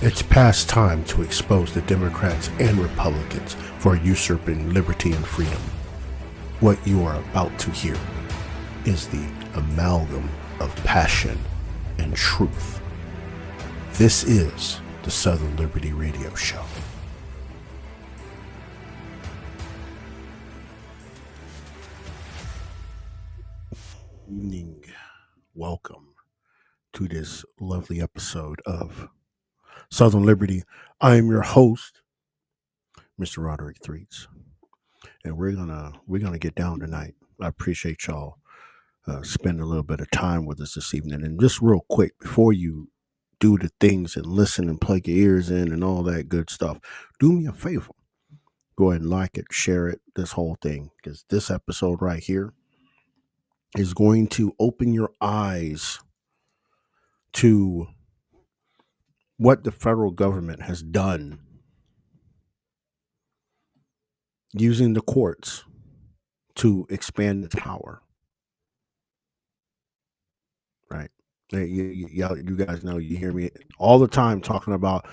It's past time to expose the Democrats and Republicans for usurping liberty and freedom. What you are about to hear is the amalgam of passion and truth. This is the Southern Liberty Radio Show. Evening. Welcome to this lovely episode of Southern Liberty. I am your host, Mr. Roderick Threets, and we're gonna get down tonight. I appreciate y'all spending a little bit of time with us this evening. And just real quick, before you do the things and listen and plug your ears in and all that good stuff, do me a favor. Go ahead and like it, share it, this whole thing, because this episode right here is going to open your eyes to what the federal government has done using the courts to expand its power. Right? You guys know, you hear me all the time talking about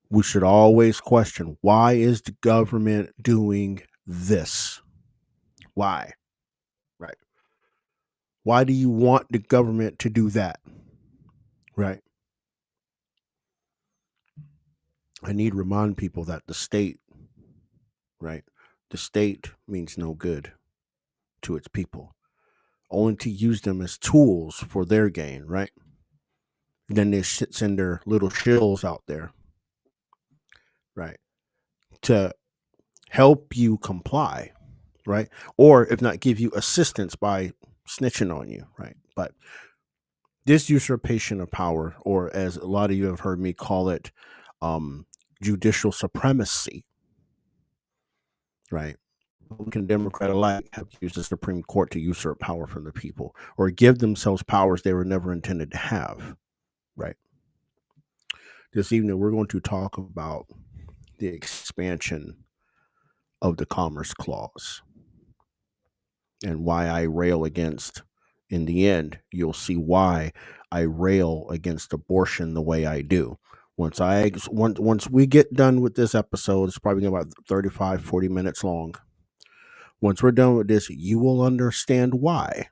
we should always question, why is the government doing this? Why? Right? Why do you want the government to do that? Right? I need to remind people that the state, right? The state means no good to its people, only to use them as tools for their gain, right? Then they send their little shills out there, right, to help you comply, right? Or if not, give you assistance by snitching on you, right? But this usurpation of power, or as a lot of you have heard me call it, judicial supremacy, right? Republican, Democrat alike have used the Supreme Court to usurp power from the people or give themselves powers they were never intended to have, right? This evening, we're going to talk about the expansion of the Commerce Clause and why I rail against. In the end, you'll see why I rail against abortion the way I do. Once we get done with this episode, it's probably about 35, 40 minutes long. Once we're done with this, you will understand why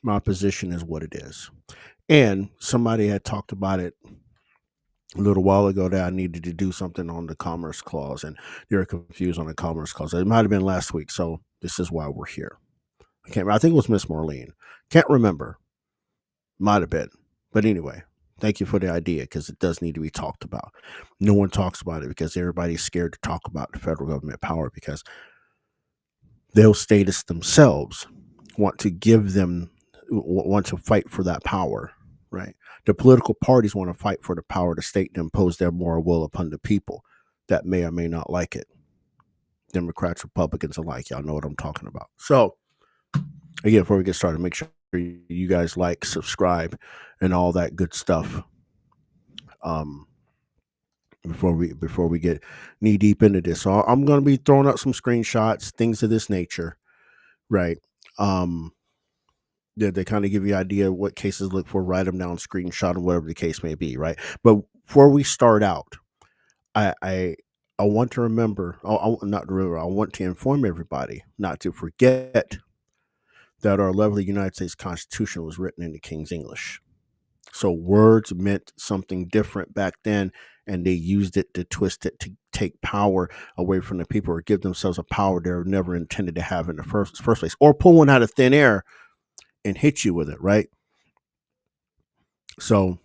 my position is what it is. And somebody had talked about it a little while ago that I needed to do something on the Commerce Clause, and they were confused on the Commerce Clause. It might have been last week, so this is why we're here. I think it was Miss Marlene. Can't remember. Might have been. But anyway, thank you for the idea, because it does need to be talked about. No one talks about it because everybody's scared to talk about the federal government power, because those statists themselves want to fight for that power, right? The political parties want to fight for the power to state to impose their moral will upon the people that may or may not like it. Democrats, Republicans alike, y'all know what I'm talking about. So, again, before we get started, make sure you guys like, subscribe, and all that good stuff. Before we get knee deep into this, so I'm going to be throwing out some screenshots, things of this nature, right? They kind of give you an idea of what cases to look for, write them down, screenshot them, whatever the case may be, right? But before we start out, I want to remember, I want to inform everybody not to forget that our lovely United States Constitution was written in the King's English. So words meant something different back then, and they used it to twist it to take power away from the people or give themselves a power they were never intended to have in the first place, or pull one out of thin air and hit you with it, right? So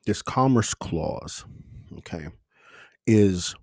this Commerce Clause, okay, is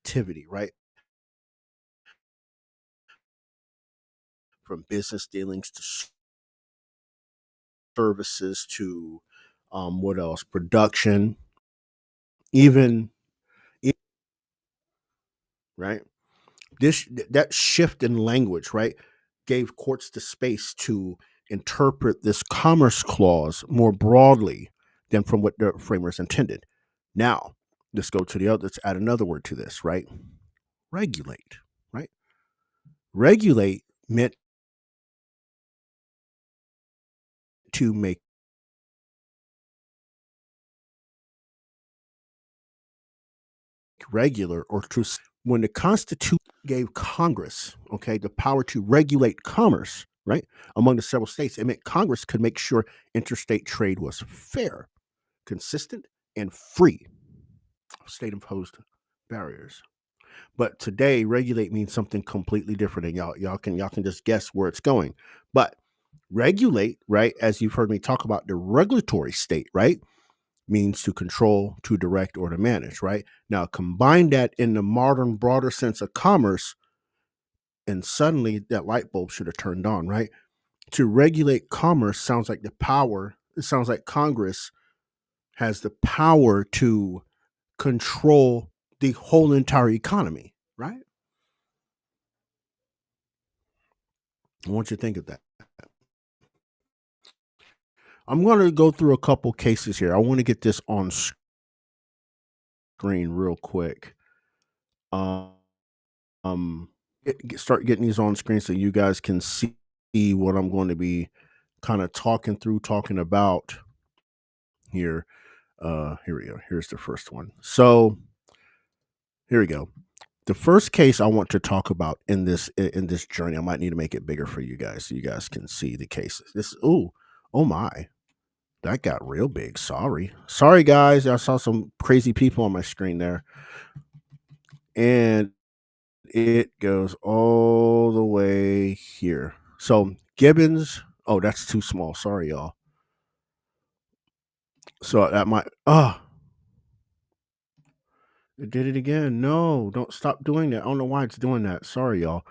activity, right? From business dealings to services to what else? Production, even right. That shift in language, right, gave courts the space to interpret this commerce clause more broadly than from what the framers intended. Now, let's go to the other. Let's add another word to this, right? Regulate, right? Regulate meant to make regular or to when the Constitution gave Congress, okay, the power to regulate commerce, right, among the several states, it meant Congress could make sure interstate trade was fair, consistent, and free of state imposed barriers. But today, regulate means something completely different, and y'all can just guess where it's going. But regulate, right, as you've heard me talk about the regulatory state, right, means to control, to direct, or to manage, right? Now, combine that in the modern, broader sense of commerce, and suddenly that light bulb should have turned on, right? To regulate commerce sounds like it sounds like Congress has the power to control the whole entire economy, right? I want you to think of that. I'm going to go through a couple cases here. I want to get this on screen real quick. Um, start getting these on screen so you guys can see what I'm going to be kind of talking about here. Here we go. Here's the first one. So here we go. The first case I want to talk about in this journey, I might need to make it bigger for you guys so you guys can see the cases. Oh my, that got real big. Sorry guys. I saw some crazy people on my screen there, and it goes all the way here. So Gibbons. Oh, that's too small. Sorry, y'all. So that might. It did it again. No, don't stop doing that. I don't know why it's doing that. Sorry, y'all.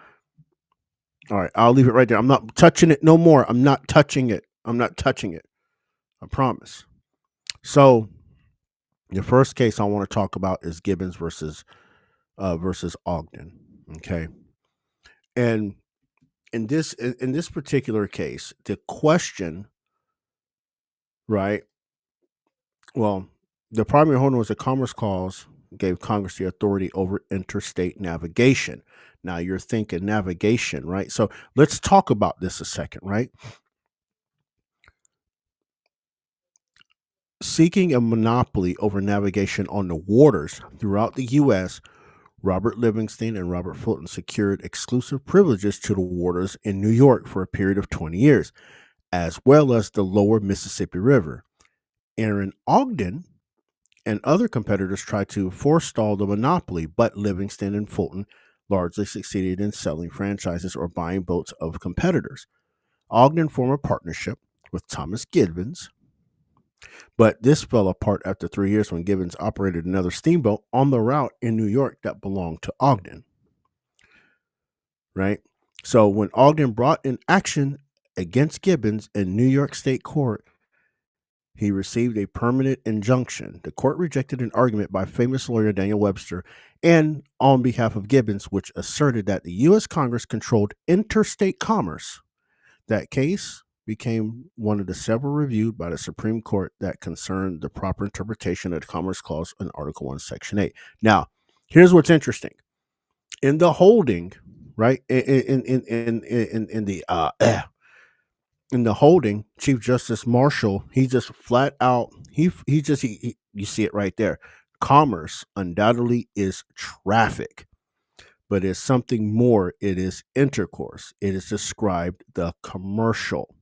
All right, I'll leave it right there. I'm not touching it no more. I'm not touching it. I'm not touching it. I promise. So the first case I want to talk about is Gibbons versus Ogden. Okay, and in this particular case, the question, right? Well, the primary holder was a Commerce Clause gave Congress the authority over interstate navigation. Now you're thinking navigation, right? So let's talk about this a second, right? Seeking a monopoly over navigation on the waters throughout the U.S., Robert Livingston and Robert Fulton secured exclusive privileges to the waters in New York for a period of 20 years, as well as the lower Mississippi River. Aaron Ogden and other competitors tried to forestall the monopoly, but Livingston and Fulton largely succeeded in selling franchises or buying boats of competitors. Ogden formed a partnership with Thomas Gibbons, but this fell apart after 3 years when Gibbons operated another steamboat on the route in New York that belonged to Ogden. Right? So when Ogden brought in action against Gibbons in New York State Court, he received a permanent injunction. The court rejected an argument by famous lawyer Daniel Webster and on behalf of Gibbons, which asserted that the U.S. Congress controlled interstate commerce. That case became one of the several reviewed by the Supreme Court that concerned the proper interpretation of the Commerce Clause in Article 1, Section 8. Now, here's what's interesting. In the holding, right, in the holding, Chief Justice Marshall, he just flat out, he you see it right there. Commerce undoubtedly is traffic, but it's something more. It is intercourse. It is described the commercial.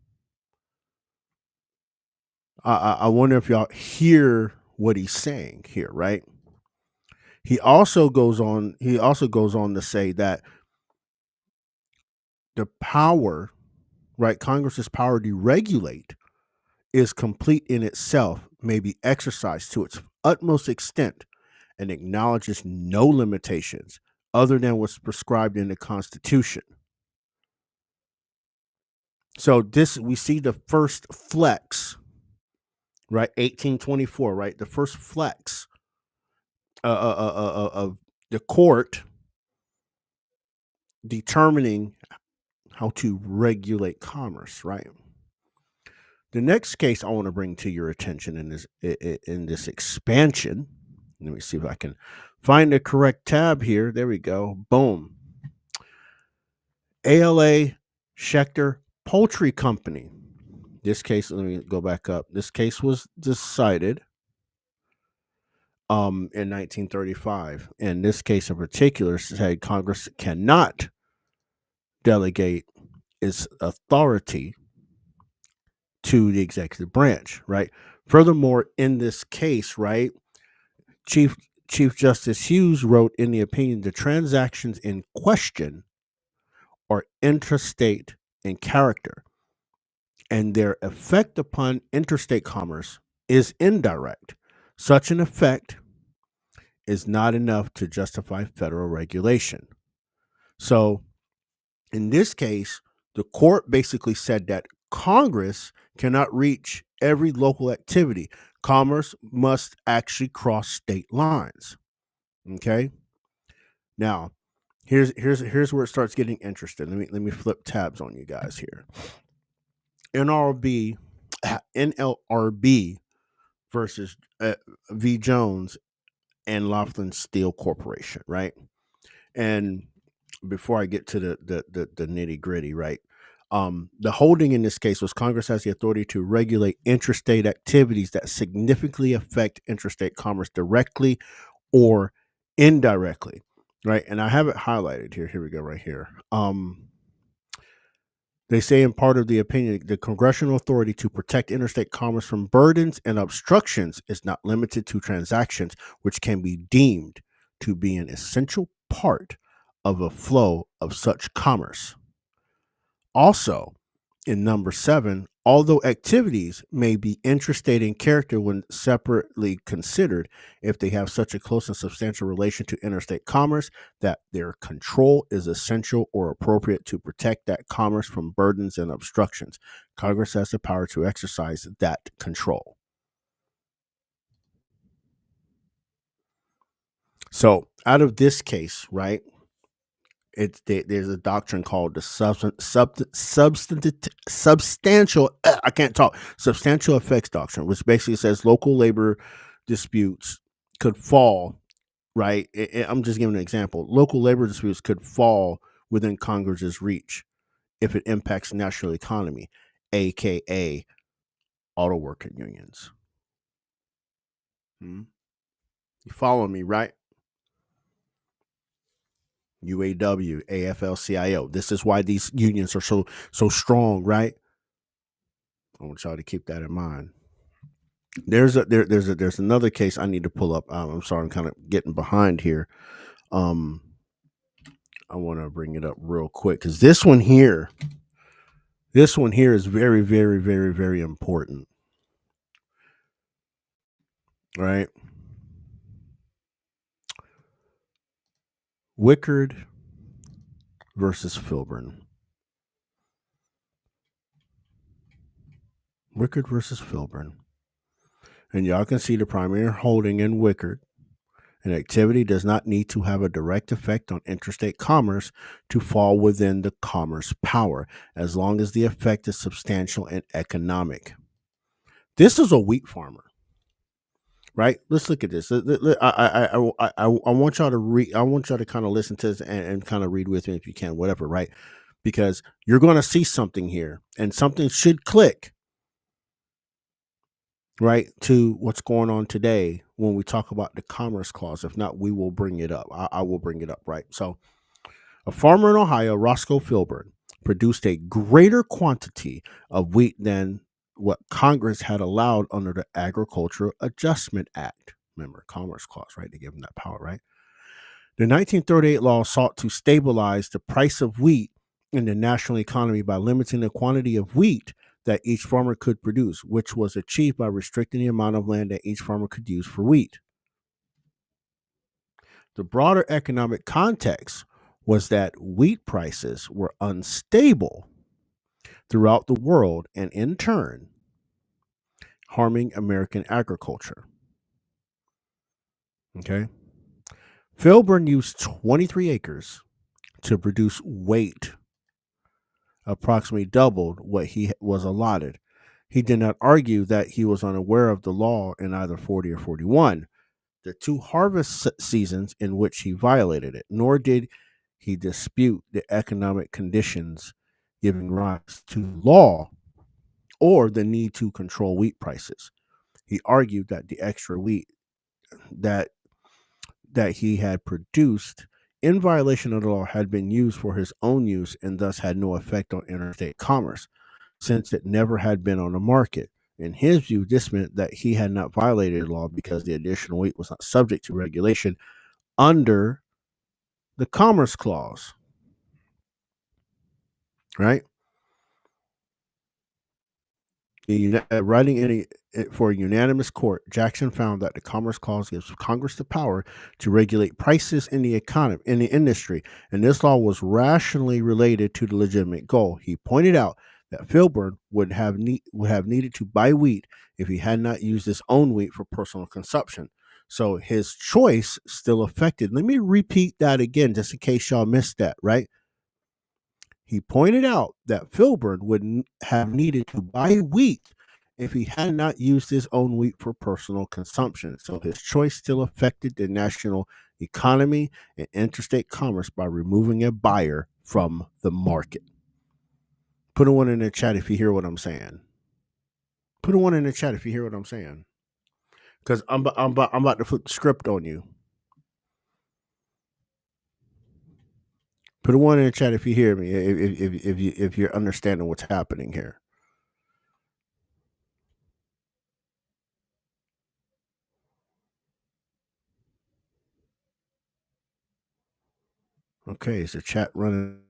I wonder if y'all hear what he's saying here, right? He also goes on to say that the power, right, Congress's power to regulate is complete in itself, may be exercised to its utmost extent and acknowledges no limitations other than what's prescribed in the Constitution. So this we see the first flex, right? 1824, right? The first flex of the court determining how to regulate commerce, right? The next case I want to bring to your attention in this expansion. Let me see if I can find the correct tab here. There we go. Boom. ALA Schechter Poultry Company. This case, let me go back up. This case was decided in 1935. And this case in particular said Congress cannot delegate its authority to the executive branch, right? Furthermore, in this case, right, Chief Justice Hughes wrote in the opinion the transactions in question are interstate in character, and their effect upon interstate commerce is indirect. Such an effect is not enough to justify federal regulation. So, in this case, the court basically said that Congress cannot reach every local activity. Commerce must actually cross state lines. Okay. Now, here's where it starts getting interesting. Let me flip tabs on you guys here. NLRB versus V. Jones and Laughlin Steel Corporation, right? And before I get to the nitty gritty, right? The holding in this case was Congress has the authority to regulate interstate activities that significantly affect interstate commerce directly or indirectly, right? And I have it highlighted here. Here we go, right here. They say in part of the opinion, the congressional authority to protect interstate commerce from burdens and obstructions is not limited to transactions which can be deemed to be an essential part of a flow of such commerce. Also, in number 7, although activities may be interstate in character when separately considered, if they have such a close and substantial relation to interstate commerce that their control is essential or appropriate to protect that commerce from burdens and obstructions, Congress has the power to exercise that control. So, out of this case, right, there's a doctrine called the substantial effects doctrine, which basically says local labor disputes could fall, right? I'm just giving an example. Local labor disputes could fall within Congress's reach if it impacts the national economy, aka auto worker unions. You follow me, right? UAW, AFL-CIO. This is why these unions are so strong, right? I want y'all to keep that in mind. There's another case I need to pull up. I'm sorry, I'm kind of getting behind here. I want to bring it up real quick because this one here is very, very, very, very important. Right? Wickard versus Filburn. Wickard versus Filburn. And y'all can see the primary holding in Wickard. An activity does not need to have a direct effect on interstate commerce to fall within the commerce power, as long as the effect is substantial and economic. This is a wheat farmer, right? Let's look at this. I want y'all to read. I want y'all to kind of listen to this and kind of read with me if you can, whatever, right? Because you're going to see something here, and something should click, right, to what's going on today when we talk about the Commerce Clause. If not, we will bring it up. I will bring it up, right? So, a farmer in Ohio, Roscoe Filburn, produced a greater quantity of wheat than what Congress had allowed under the Agricultural Adjustment Act. Remember, Commerce Clause, right? They give them that power, right? The 1938 law sought to stabilize the price of wheat in the national economy by limiting the quantity of wheat that each farmer could produce, which was achieved by restricting the amount of land that each farmer could use for wheat. The broader economic context was that wheat prices were unstable throughout the world and in turn harming American agriculture. Okay. Filburn used 23 acres to produce wheat, approximately doubled what he was allotted. He did not argue that he was unaware of the law in either 40 or 41, the two harvest seasons in which he violated it, nor did he dispute the economic conditions giving rise to law or the need to control wheat prices. He argued that the extra wheat that he had produced in violation of the law had been used for his own use and thus had no effect on interstate commerce, since it never had been on the market. In his view, this meant that he had not violated the law because the additional wheat was not subject to regulation under the Commerce Clause, right? Writing for a unanimous court, Jackson found that the Commerce Clause gives Congress the power to regulate prices in the economy, in the industry, and this law was rationally related to the legitimate goal. He pointed out that Filburn would have needed to buy wheat if he had not used his own wheat for personal consumption. So his choice still affected. Let me repeat that again, just in case y'all missed that, right? He pointed out that Filburn would have needed to buy wheat if he had not used his own wheat for personal consumption. So his choice still affected the national economy and interstate commerce by removing a buyer from the market. Put a one in the chat if you hear what I'm saying. Put a one in the chat if you hear what I'm saying. Because I'm about to flip the script on you. Put a one in the chat if you hear me, if you're understanding what's happening here. Okay, is the chat running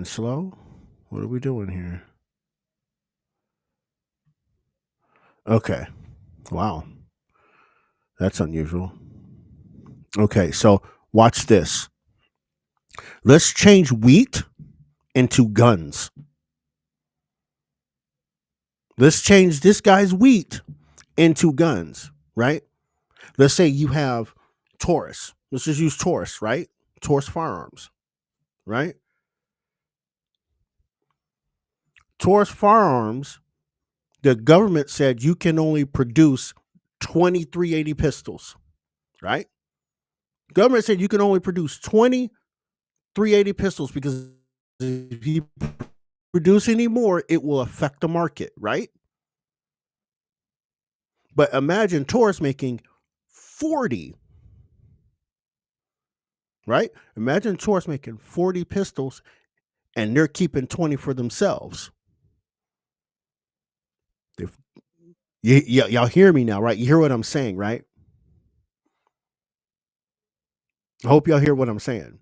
slow? What are we doing here? Okay. Wow. That's unusual. Okay, so watch this. Let's change wheat into guns. Let's change this guy's wheat into guns, right? Let's say you have Taurus. Let's just use Taurus, right? Taurus firearms, right? Taurus firearms, the government said you can only produce 2380 pistols, right? Government said you can only produce 2380 pistols because if you produce any more, it will affect the market, right? But imagine Taurus making 40, right? Imagine Taurus making 40 pistols and they're keeping 20 for themselves. If, y'all hear me now, right? You hear what I'm saying, right? I hope y'all hear what I'm saying.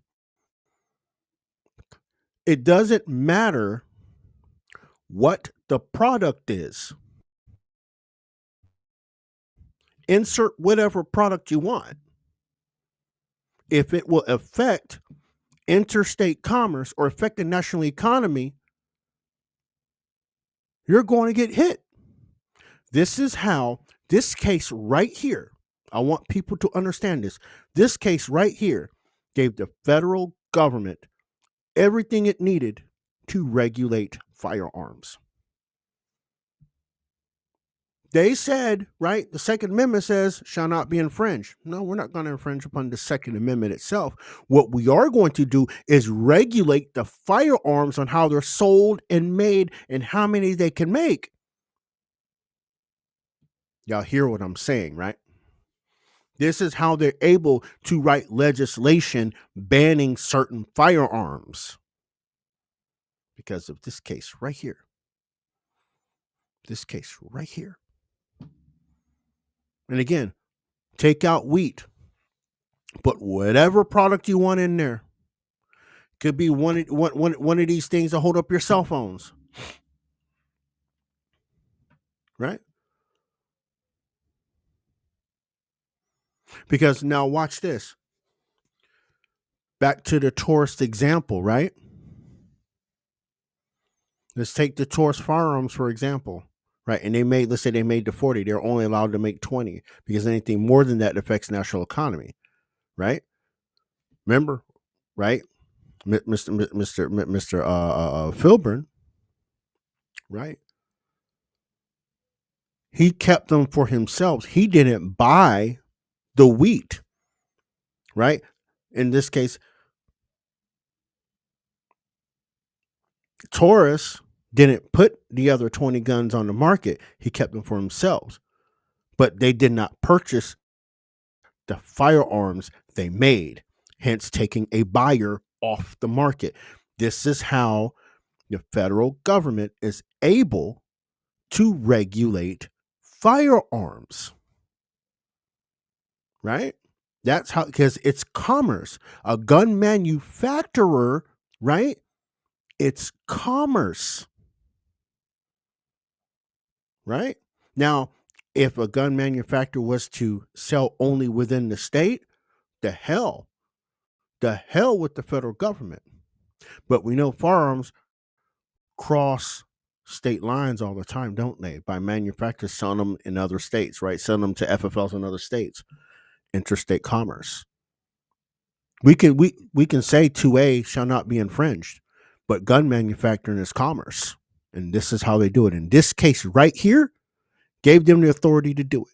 It doesn't matter what the product is. Insert whatever product you want. If it will affect interstate commerce or affect the national economy, you're going to get hit. This is how this case right here, I want people to understand this. This case right here gave the federal government everything it needed to regulate firearms. They said, right, the Second Amendment says shall not be infringed. No, we're not going to infringe upon the Second Amendment itself. What we are going to do is regulate the firearms on how they're sold and made and how many they can make. Y'all hear what I'm saying, right? This is how they're able to write legislation banning certain firearms. Because of this case right here. This case right here. And again, take out wheat. Put whatever product you want in there. Could be one of these things to hold up your cell phones. Right? Because now watch this. Back to the tourist example, right? Let's take the tourist firearms for example, right? And let's say they made the 40, they're only allowed to make 20 because anything more than that affects national economy, right? Remember, right? Mr. Filburn, right? He kept them for himself. He didn't buy the wheat, right? In this case, Taurus didn't put the other 20 guns on the market. He kept them for himself, but they did not purchase the firearms they made, hence taking a buyer off the market. This is how the federal government is able to regulate firearms, right? That's how, because it's commerce. A gun manufacturer, right? It's commerce, right? Now, if a gun manufacturer was to sell only within the state, the hell with the federal government. But we know firearms cross state lines all the time, don't they? By manufacturers selling them in other states, right? Selling them to FFLs in other states, interstate commerce. We can say 2A shall not be infringed, but gun manufacturing is commerce, and this is how they do it. In this case, right here, gave them the authority to do it.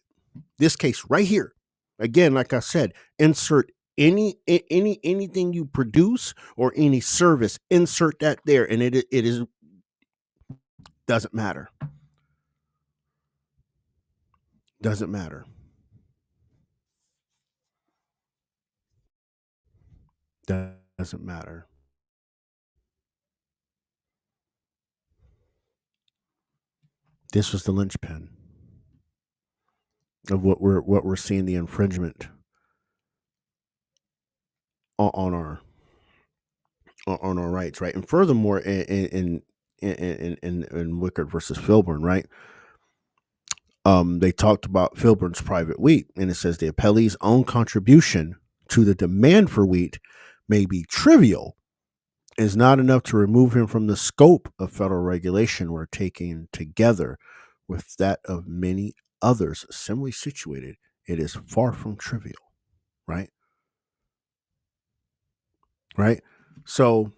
This case right here, again, like I said, insert anything you produce or any service, insert that there, and it is doesn't matter. Doesn't matter. Doesn't matter. This was the linchpin of what we're seeing the infringement on our rights, right? And furthermore, in Wickard versus Filburn, right? They talked about Filburn's private wheat, and it says the appellee's own contribution to the demand for wheat may be trivial, is not enough to remove him from the scope of federal regulation where taken together with that of many others similarly situated, it is far from trivial, right? Right? So,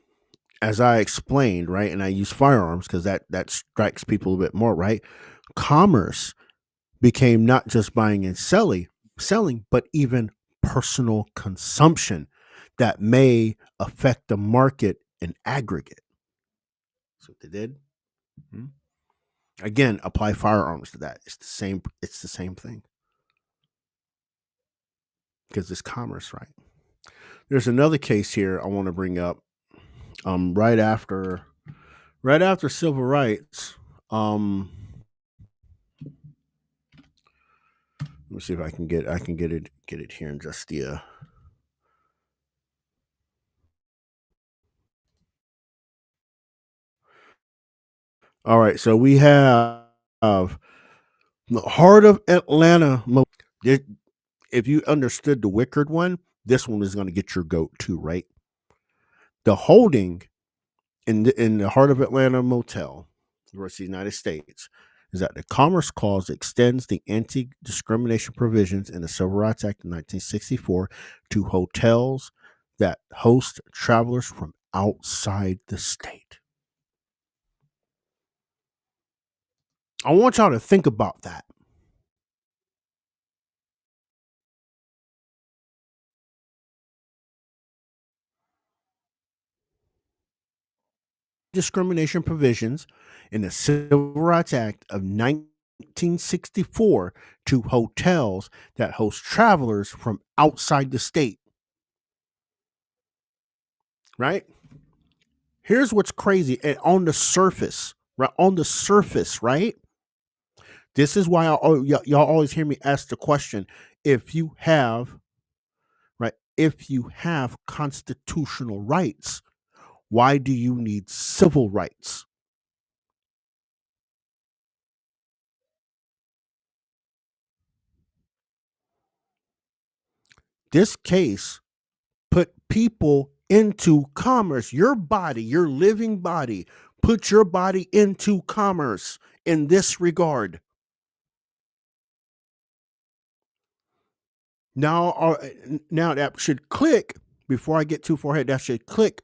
as I explained, right, and I use firearms because that strikes people a bit more, right? Commerce became not just buying and selling, but even personal consumption that may affect the market in aggregate. That's what they did. Hmm? Again, apply firearms to that. It's the same. It's the same thing because it's commerce, right? There's another case here I want to bring up. Right after civil rights. Let me see if I can get it here in just the. All right, so we have the heart of Atlanta. If you understood the Wickard one, this one is going to get your goat too, right? The holding in the heart of Atlanta motel versus the United States is that the Commerce Clause extends the anti-discrimination provisions in the Civil Rights Act of 1964 to hotels that host travelers from outside the state. I want y'all to think about that. Discrimination provisions in the Civil Rights Act of 1964 to hotels that host travelers from outside the state. Right? Here's what's crazy. And on the surface, right? On the surface, right? This is why y'all always hear me ask the question: if you have, right? If you have constitutional rights, why do you need civil rights? This case put people into commerce. Your body, your living body, put your body into commerce in this regard. Now that should click before I get too far ahead. That should click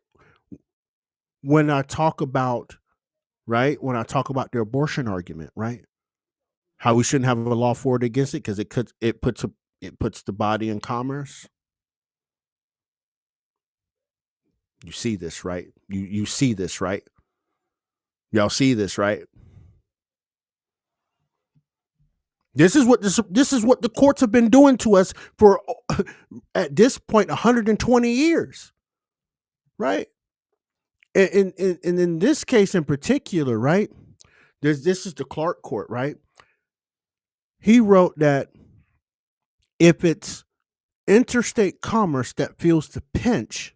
when I talk about, right? When I talk about the abortion argument, right? How we shouldn't have a law for it against it because it puts the body in commerce. You see this, right? You see this, right? Y'all see this, right? This is what the courts have been doing to us for at this point 120 years, right? And in this case in particular, right? This is the Clark court, right? He wrote that if it's interstate commerce that feels the pinch,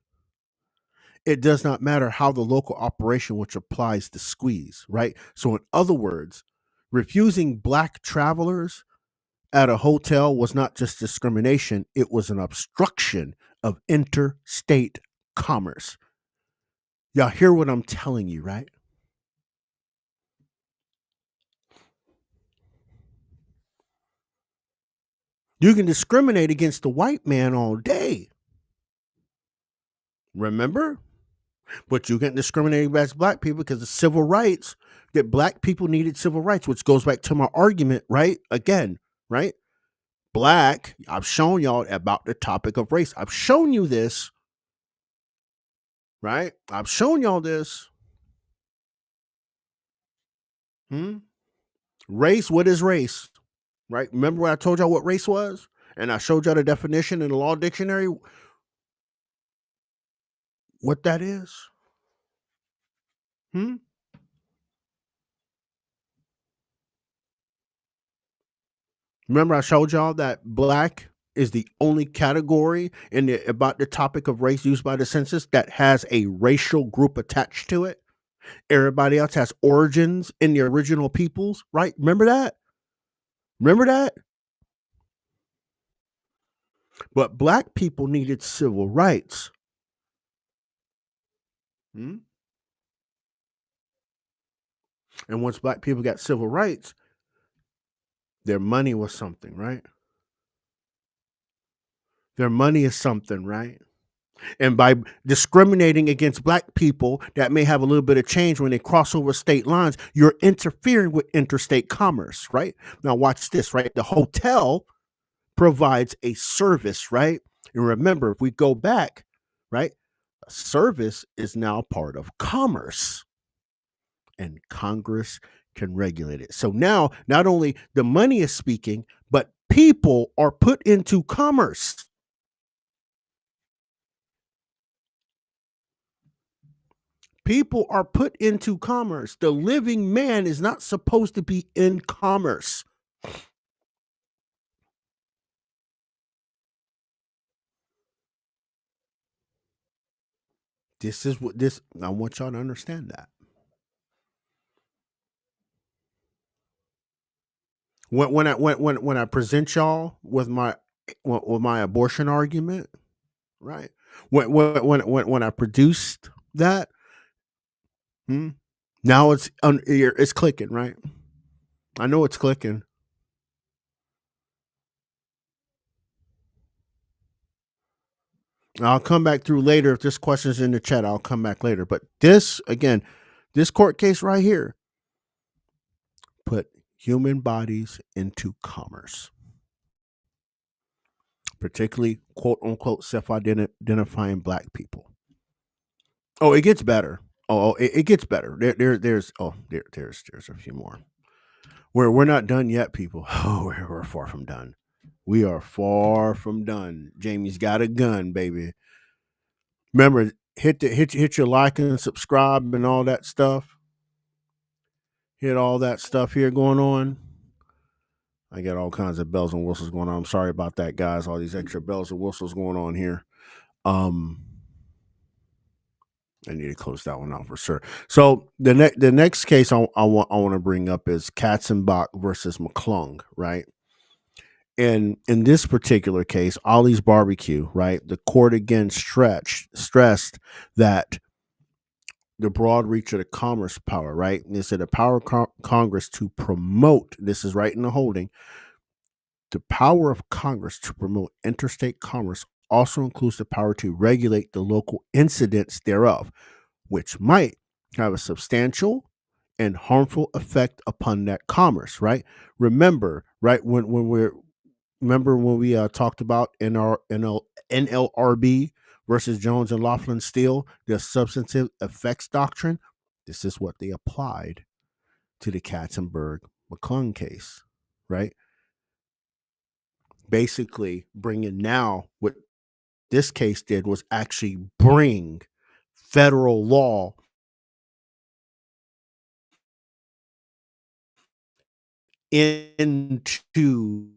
it does not matter how the local operation which applies the squeeze, right? So, in other words, refusing black travelers at a hotel was not just discrimination, it was an obstruction of interstate commerce. Y'all hear what I'm telling you, right? You can discriminate against the white man all day. Remember? But you can't discriminate against black people because of civil rights, that black people needed civil rights, which goes back to my argument, right? Again, right? Black, I've shown y'all about the topic of race. I've shown you this, right? I've shown y'all this. Race, what is race? Right? Remember when I told y'all what race was? And I showed y'all the definition in the law dictionary, what that is? Remember I showed y'all that black is the only category about the topic of race used by the census that has a racial group attached to it. Everybody else has origins in the original peoples, right? Remember that? Remember that? But black people needed civil rights. And once black people got civil rights, their money was something, right? Their money is something, right? And by discriminating against black people that may have a little bit of change when they cross over state lines, you're interfering with interstate commerce, right? Now watch this, right? The hotel provides a service, right? And remember, if we go back, right, a service is now part of commerce, and Congress can regulate it. So now not only the money is speaking, but people are put into commerce. People are put into commerce. The living man is not supposed to be in commerce. This is what this, I want y'all to understand that. When I present y'all with my abortion argument, right? When I produced that, now it's clicking, right? I know it's clicking. I'll come back through later if this question's in the chat. I'll come back later. But this again, this court case right here put human bodies into commerce, particularly quote unquote self-identifying black people. Oh, it gets better. It gets better. There's a few more. We're not done yet, people. Oh, we're far from done. We are far from done. Jamie's got a gun, baby. Remember, hit your like and subscribe and all that stuff. Hit all that stuff here going on. I got all kinds of bells and whistles going on. I'm sorry about that, guys. All these extra bells and whistles going on here. I need to close that one out for sure. So the next case I want to bring up is Katzenbach versus McClung, right? And in this particular case, Ollie's Barbecue, right? The court again stressed that the broad reach of the commerce power, right? And they said the power of Congress to promote, this is right in the holding, the power of Congress to promote interstate commerce also includes the power to regulate the local incidents thereof, which might have a substantial and harmful effect upon that commerce, right? Remember, right, when we're remember when we talked about NLRB versus Jones and Laughlin Steele, the substantive effects doctrine? This is what they applied to the Katzenberg McClung case, right? Basically, bringing now what this case did was actually bring federal law into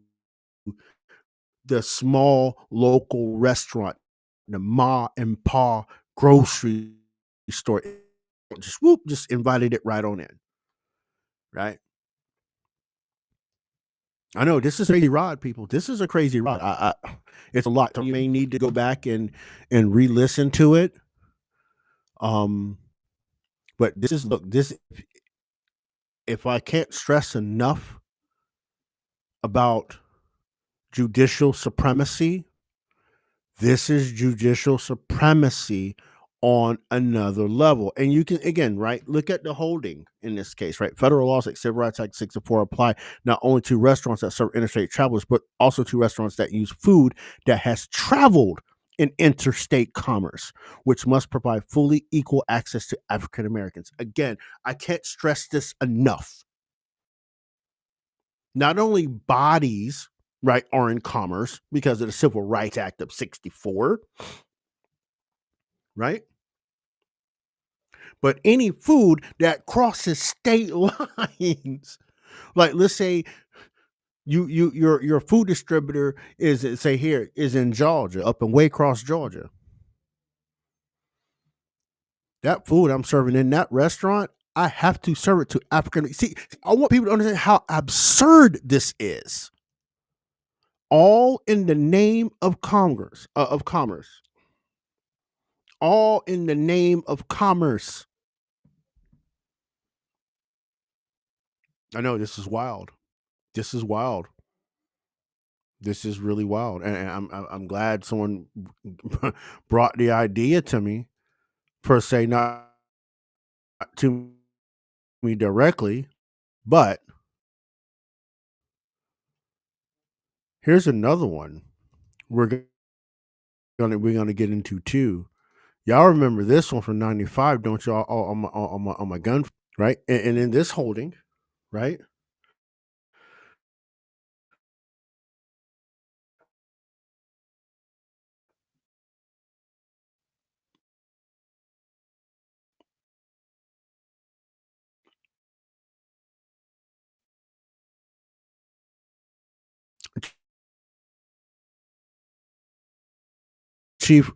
the small local restaurant, the ma and pa grocery store. Just whoop, just invited it right on in, right? I know this is a crazy ride, people. This is a crazy ride. It's a lot. So you may need to go back and re-listen to it. Um, but this is look this. If I can't stress enough about judicial supremacy, this is judicial supremacy on another level. And you can, again, right, look at the holding in this case, right? Federal laws like Civil Rights Act 64 apply not only to restaurants that serve interstate travelers, but also to restaurants that use food that has traveled in interstate commerce, which must provide fully equal access to African Americans. Again, I can't stress this enough. Not only bodies, right, are in commerce because of the Civil Rights Act of 64, right? But any food that crosses state lines, like let's say your food distributor is say here is in Georgia, up in Waycross, Georgia. That food I'm serving in that restaurant, I have to serve it to African. See, I want people to understand how absurd this is. All in the name of Congress, of commerce. All in the name of commerce. I know this is wild. This is wild. This is really wild, and I'm glad someone brought the idea to me, per se, not to me directly, but here's another one we're we're gonna get into too. Y'all remember this one from '95, don't y'all? On my gun, right? And in this holding, right? Chief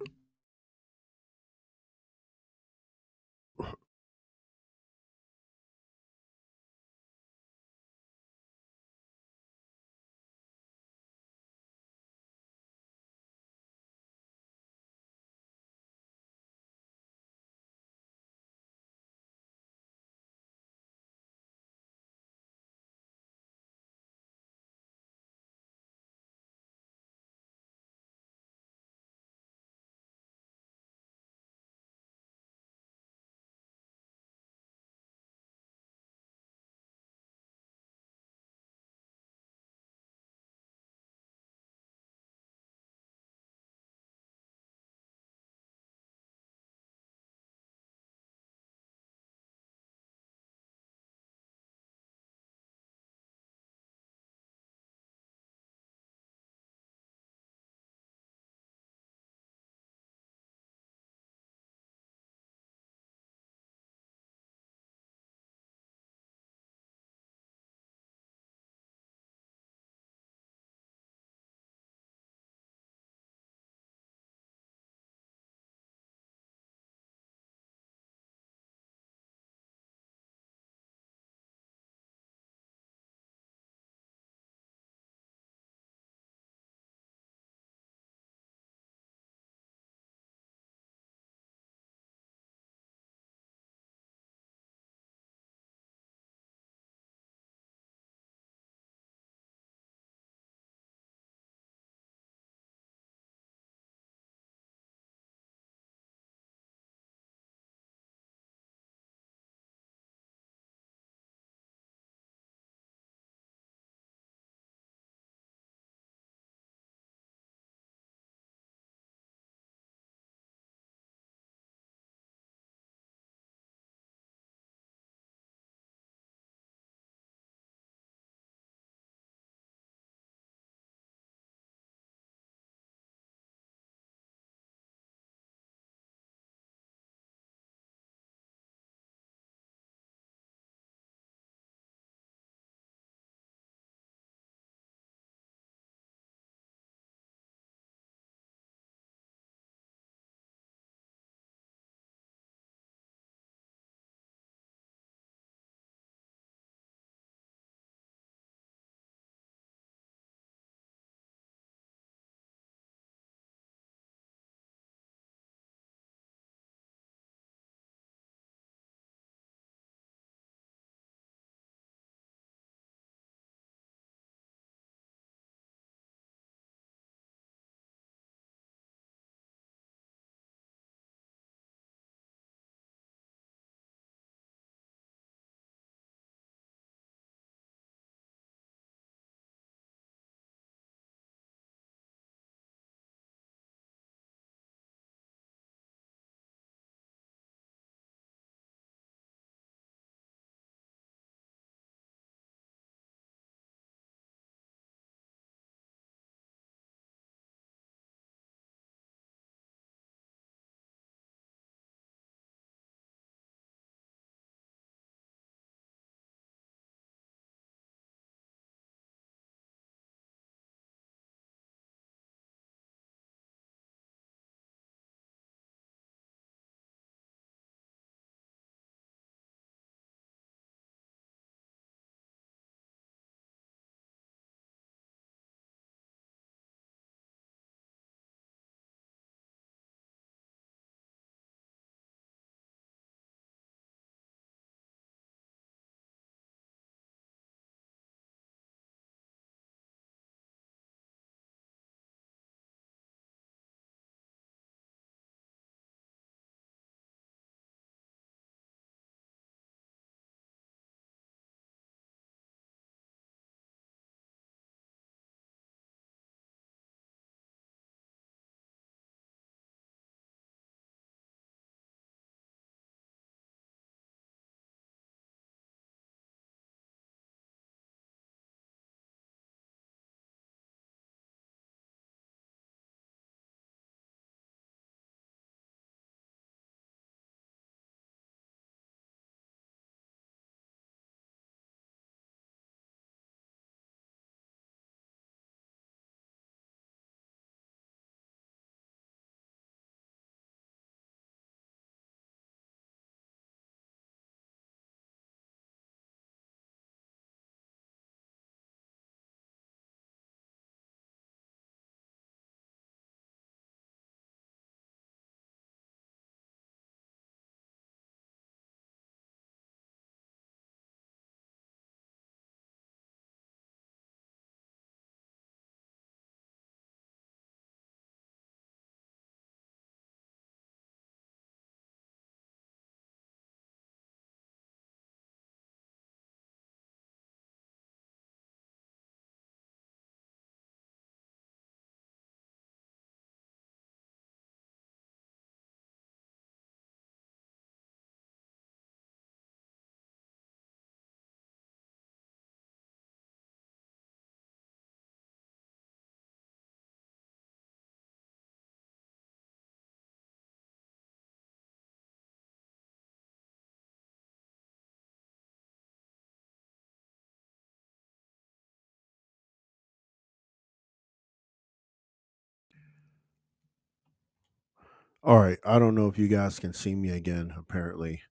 All right. I don't know if you guys can see me again. Apparently,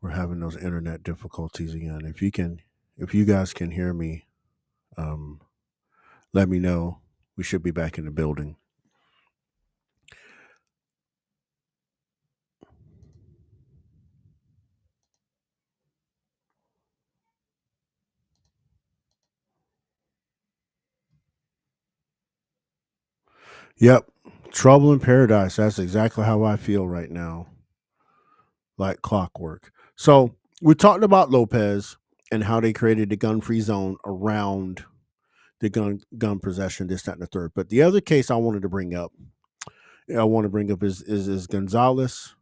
we're having those internet difficulties again. If you guys can hear me, um, let me know. We should be back in the building. Yep. Trouble in paradise. That's exactly how I feel right now, like clockwork. So we talked about Lopez and how they created the gun-free zone around the gun possession, this, that, and the third. But the other case I want to bring up is Gonzalez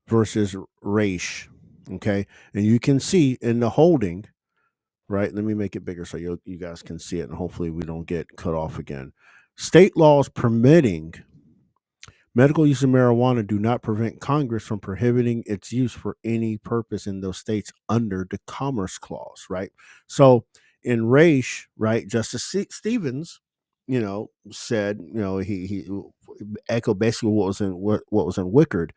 versus Raish. Okay, and you can see in the holding, right? Let me make it bigger so you guys can see it, and hopefully we don't get cut off again. State laws permitting medical use of marijuana do not prevent Congress from prohibiting its use for any purpose in those states under the Commerce Clause, right? So in Raish, right, Justice Stevens, said, he echoed basically what was in Wickard.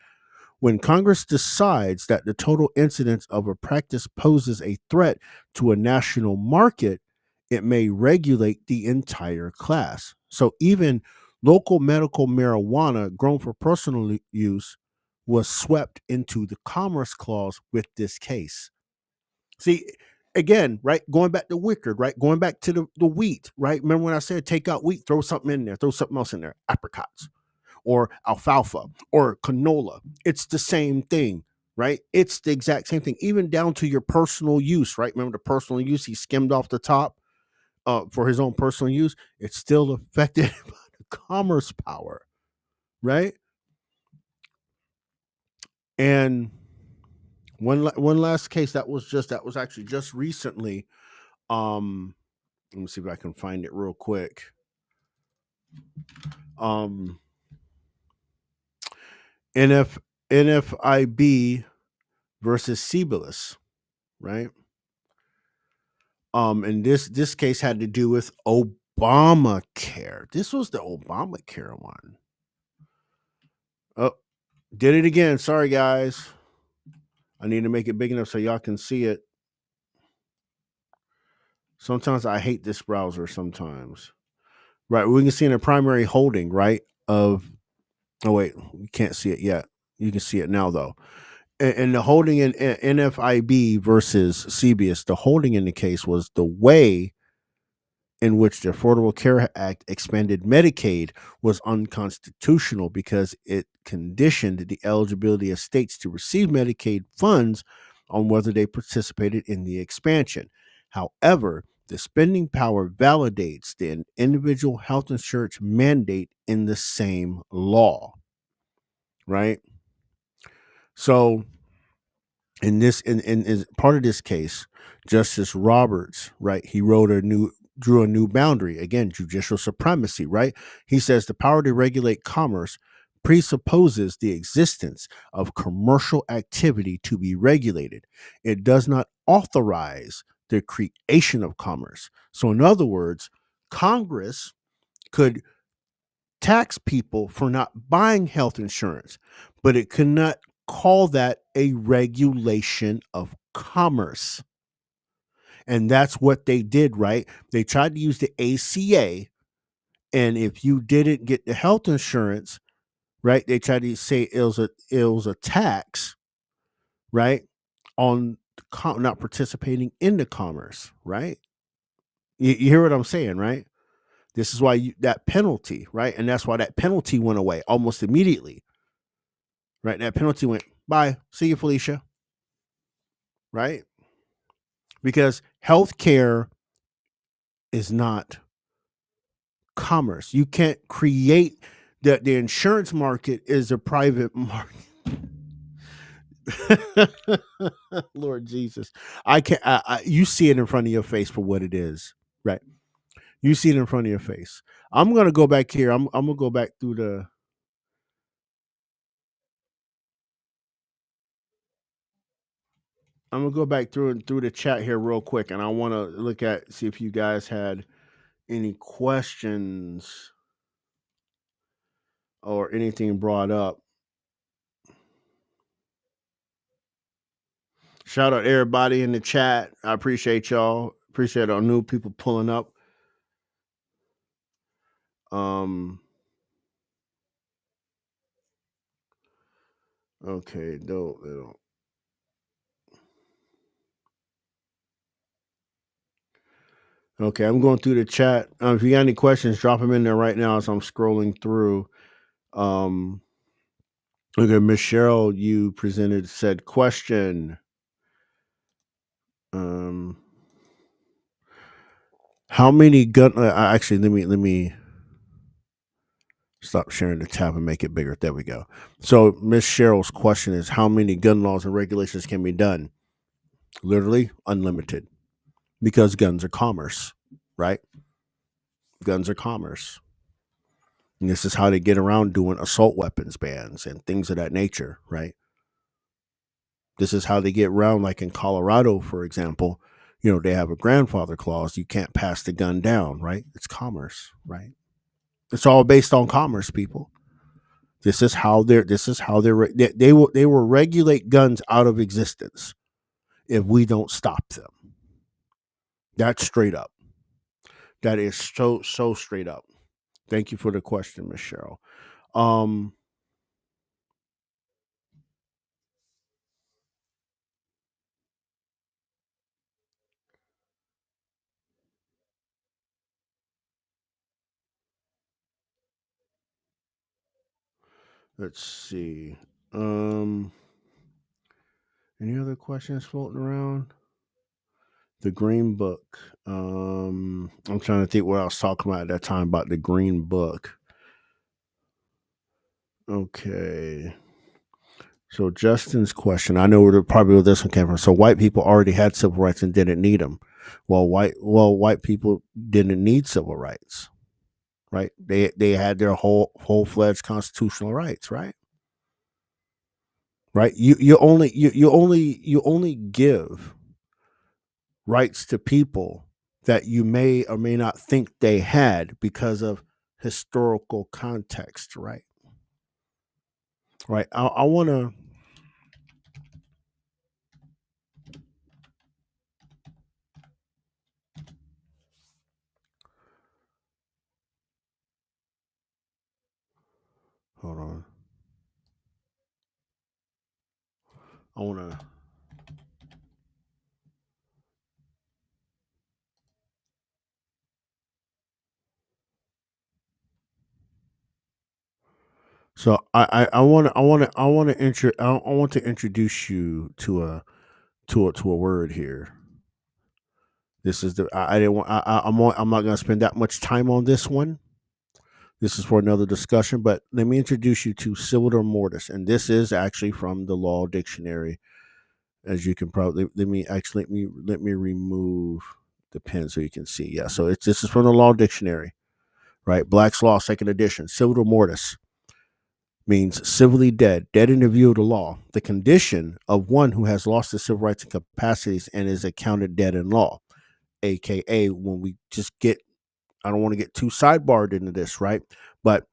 When Congress decides that the total incidence of a practice poses a threat to a national market, it may regulate the entire class. So even local medical marijuana grown for personal use was swept into the Commerce Clause with this case. See, again, right? Going back to Wickard, right? Going back to the wheat, right? Remember when I said take out wheat, throw something in there, throw something else in there, apricots or alfalfa or canola. It's the same thing, right? It's the exact same thing, even down to your personal use, right? Remember the personal use he skimmed off the top for his own personal use? It's still affected by the commerce power, right? And one last case that was actually just recently. Let me see if I can find it real quick. Um, NF NFIB versus Cibelis, right? And this case had to do with Obamacare. This was the Obamacare one. Oh, did it again. Sorry, guys. I need to make it big enough so y'all can see it. Sometimes I hate this browser. Sometimes, right? We can see in a primary holding, right? Of oh wait, you can't see it yet. You can see it now though. And the holding in NFIB versus CBS, the holding in the case was the way in which the Affordable Care Act expanded Medicaid was unconstitutional because it conditioned the eligibility of states to receive Medicaid funds on whether they participated in the expansion. However, the spending power validates the individual health insurance mandate in the same law, right? So in as part of this case, Justice Roberts, right, he drew a new boundary. Again, judicial supremacy, right? He says the power to regulate commerce presupposes the existence of commercial activity to be regulated. It does not authorize the creation of commerce. So in other words, Congress could tax people for not buying health insurance, but it could not call that a regulation of commerce. And that's what they did, right? They tried to use the ACA. And if you didn't get the health insurance, right, they tried to say it was a tax, right, on not participating in the commerce, right? You hear what I'm saying, right? This is why that penalty, right? And that's why that penalty went away almost immediately, right? That penalty went, bye, see you, Felicia, right? Because healthcare is not commerce. You can't create the insurance market is a private market. Lord Jesus, I can't. You see it in front of your face for what it is, right? You see it in front of your face. I'm gonna go back here. I'm gonna go back through the. I'm gonna go back through the chat here real quick, and I want to look at see if you guys had any questions. or anything brought up. Shout out everybody in the chat. I appreciate y'all. Appreciate our new people pulling up. Um. Okay. Don't. Okay, I'm going through the chat. If you got any questions, drop them in there right now as I'm scrolling through. Um. Okay, Miss Cheryl, you presented said question. Um. How many gun? Actually, let me stop sharing the tab and make it bigger. There we go. So Miss Cheryl's question is, how many gun laws and regulations can be done? Literally unlimited, because guns are commerce, right? Guns are commerce. And this is how they get around doing assault weapons bans and things of that nature, right? This is how they get around, like in Colorado, for example. They have a grandfather clause. You can't pass the gun down, right? It's commerce, right? It's all based on commerce, people. This is how they will regulate guns out of existence if we don't stop them. That's straight up. That is so straight up. Thank you for the question, Miss Cheryl. Um, let's see. Um, any other questions floating around? The Green Book. I'm trying to think what I was talking about at that time about the Green Book. Okay. So Justin's question, I know where this one came from. So white people already had civil rights and didn't need them. White people didn't need civil rights, right? They had their whole fledged constitutional rights, right? Right. You only give rights to people that you may or may not think they had because of historical context, right? Right. I want to hold on. I want to. So I want to introduce you to a word here. This is the I didn't want I'm not going to spend that much time on this one. This is for another discussion, but let me introduce you to civiliter mortis, and this is actually from the Law Dictionary. As you can probably let me remove the pen so you can see. Yeah, so this is from the Law Dictionary, right? Black's Law, second edition. Civiliter mortis means civilly dead, dead in the view of the law, the condition of one who has lost his civil rights and capacities and is accounted dead in law, aka when we just get, I don't want to get too sidebarred into this, right? But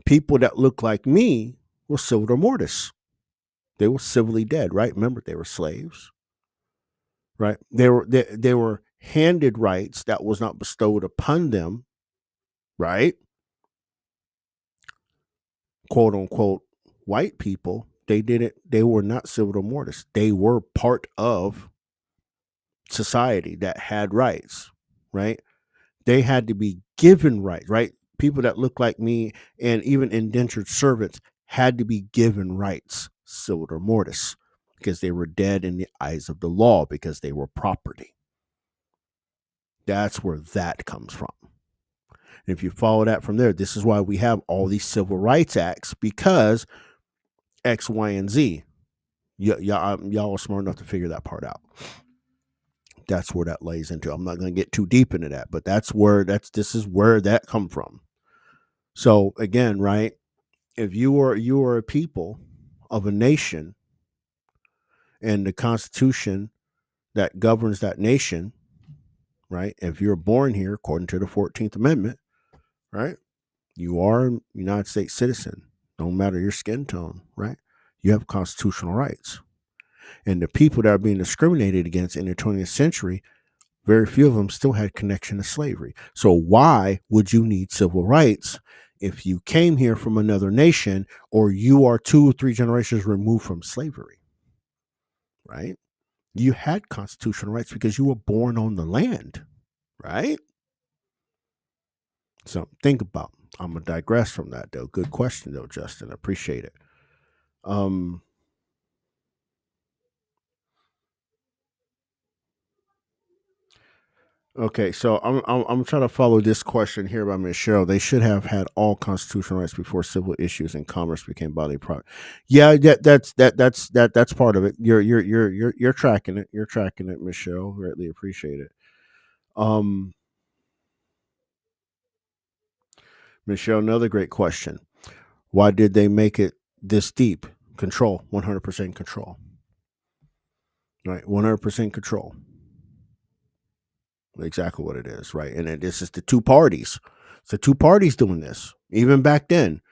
people that look like me were civiliter mortis. They were civilly dead, right? Remember, they were slaves, right? They were handed rights that was not bestowed upon them, right? Quote unquote white people, they were not civiliter mortis. They were part of society that had rights, right? They had to be given rights, right? People that look like me and even indentured servants had to be given rights, civiliter mortis, because they were dead in the eyes of the law because they were property. That's where that comes from. And if you follow that from there, this is why we have all these civil rights acts, because X, Y, and Z. Y'all are smart enough to figure that part out. That's where that lays into. I'm not going to get too deep into that, but this is where that come from. So again, right? If you are a people of a nation, and the Constitution that governs that nation, right? If you're born here according to the 14th Amendment, right? You are a United States citizen. no matter your skin tone, right? You have constitutional rights. And the people that are being discriminated against in the 20th century, very few of them still had connection to slavery. So why would you need civil rights if you came here from another nation or you are 2 or 3 generations removed from slavery, right? You had constitutional rights because you were born on the land, right? So think about. I'm gonna digress from that though. Good question though, Justin. I appreciate it. Um, Okay, so I'm trying to follow this question here by Michelle. They should have had all constitutional rights before civil issues and commerce became bodily property. Yeah, that's part of it. You're tracking it. You're tracking it, Michelle. Greatly appreciate it. Um, Michelle, another great question. Why did they make it this deep? Control, 100% control. Right, 100% control. Exactly what it is, right? And this is the two parties. It's the two parties doing this, even back then,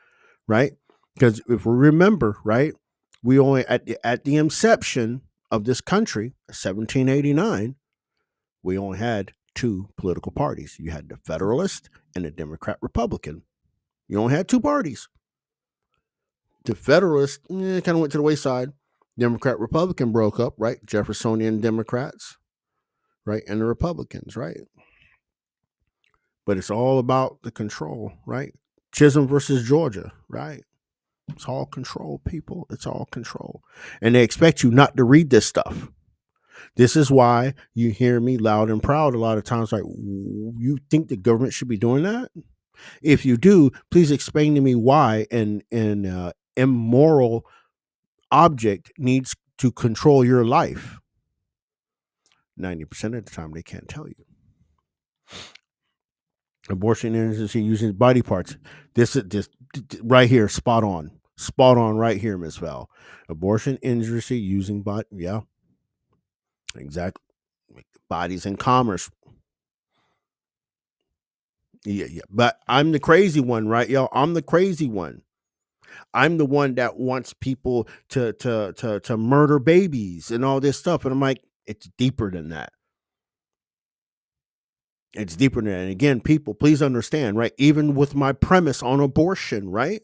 right? Because if we remember, right, we only at the inception of this country, 1789, we only had two political parties. You had the Federalist and the Democrat Republican. You only had two parties. The Federalist kind of went to the wayside. Democrat Republican broke up, right? Jeffersonian Democrats, right, and the Republicans, right? But it's all about the control, right? Chisholm versus Georgia, right? It's all control, people. It's all control. And they expect you not to read this stuff. This is why you hear me loud and proud a lot of times like, you think the government should be doing that? If you do, please explain to me why an immoral object needs to control your life. 90% of the time, they can't tell you. Abortion industry using body parts. This right here, spot on right here, Miss Val. Abortion industry using body, yeah, exactly. Bodies in commerce. Yeah. But I'm the crazy one, right, y'all? I'm the crazy one. I'm the one that wants people to murder babies and all this stuff, and I'm like, it's deeper than that. It's deeper than that. And again, people, please understand, right? Even with my premise on abortion, right?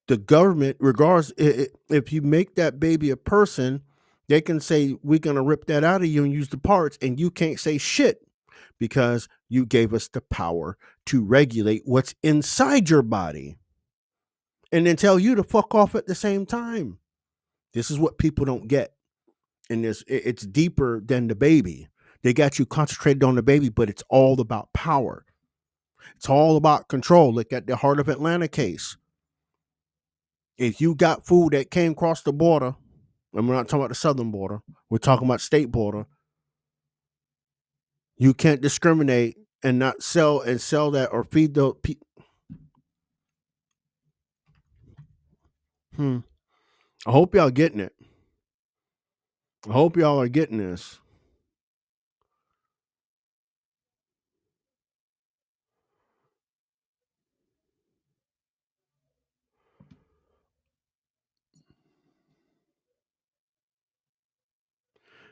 The government, regardless, if you make that baby a person, they can say, we're going to rip that out of you and use the parts, and you can't say shit because you gave us the power to regulate what's inside your body and then tell you to fuck off at the same time. This is what people don't get. And it's deeper than the baby. They got you concentrated on the baby, but it's all about power. It's all about control. Look at the Heart of Atlanta case. If you got food that came across the border, and we're not talking about the southern border, we're talking about state border, you can't discriminate and not sell that or feed the people. I hope y'all getting it. I hope y'all are getting this.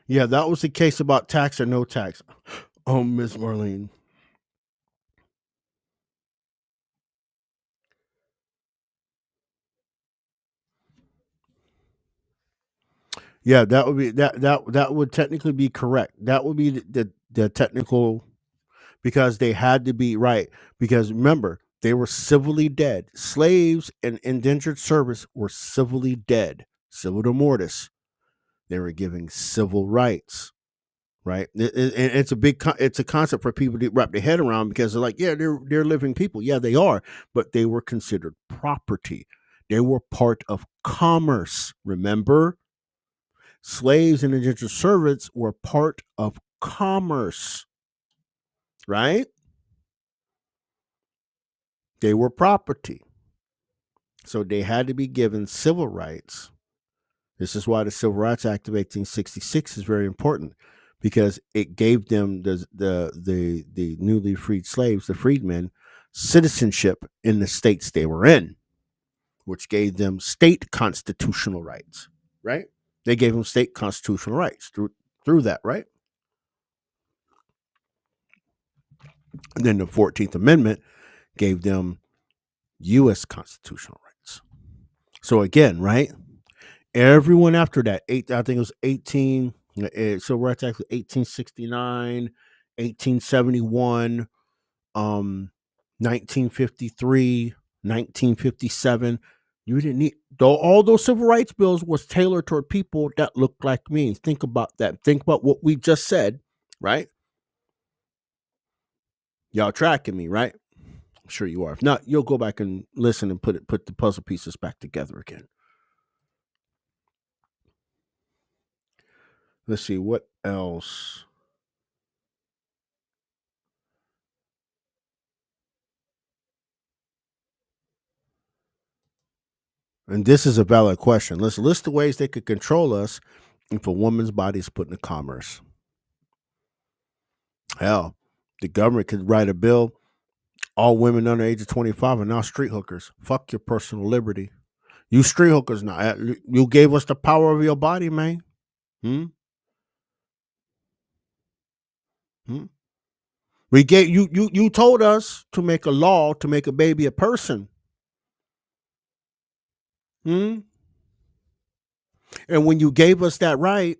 Yeah, that was the case about tax or no tax. Oh, Miss Marlene. Yeah, that would be that would technically be correct. That would be the technical, because they had to be right. Because remember, they were civilly dead. Slaves and indentured servants were civilly dead. Civil de mortis. They were giving civil rights. Right, it's a it's a concept for people to wrap their head around, because they're like, yeah, they're living people, yeah, they are, but they were considered property. They were part of commerce. Remember, slaves and indentured servants were part of commerce, right? They were property, so they had to be given civil rights. This is why the Civil Rights Act of 1866 is very important, because it gave them the newly freed slaves, the freedmen, citizenship in the states they were in, which gave them state constitutional rights, right? They gave them state constitutional rights through that, right? And then the 14th Amendment gave them U.S. constitutional rights. So again, right? Everyone after that, I think it was 18. So we're at actually 1869, 1871, 1953, 1957. You didn't need though all those civil rights bills was tailored toward people that looked like me. Think about that. Think about what we just said, right? Y'all tracking me, right? I'm sure you are. If not, you'll go back and listen and put the puzzle pieces back together again. Let's see what else. And this is a valid question. Let's list the ways they could control us if a woman's body is put into commerce. Hell, the government could write a bill. All women under the age of 25 are now street hookers. Fuck your personal liberty. You street hookers now. You gave us the power of your body, man. Hmm? Hmm? We gave you told us to make a law to make a baby a person. Hmm? And when you gave us that right,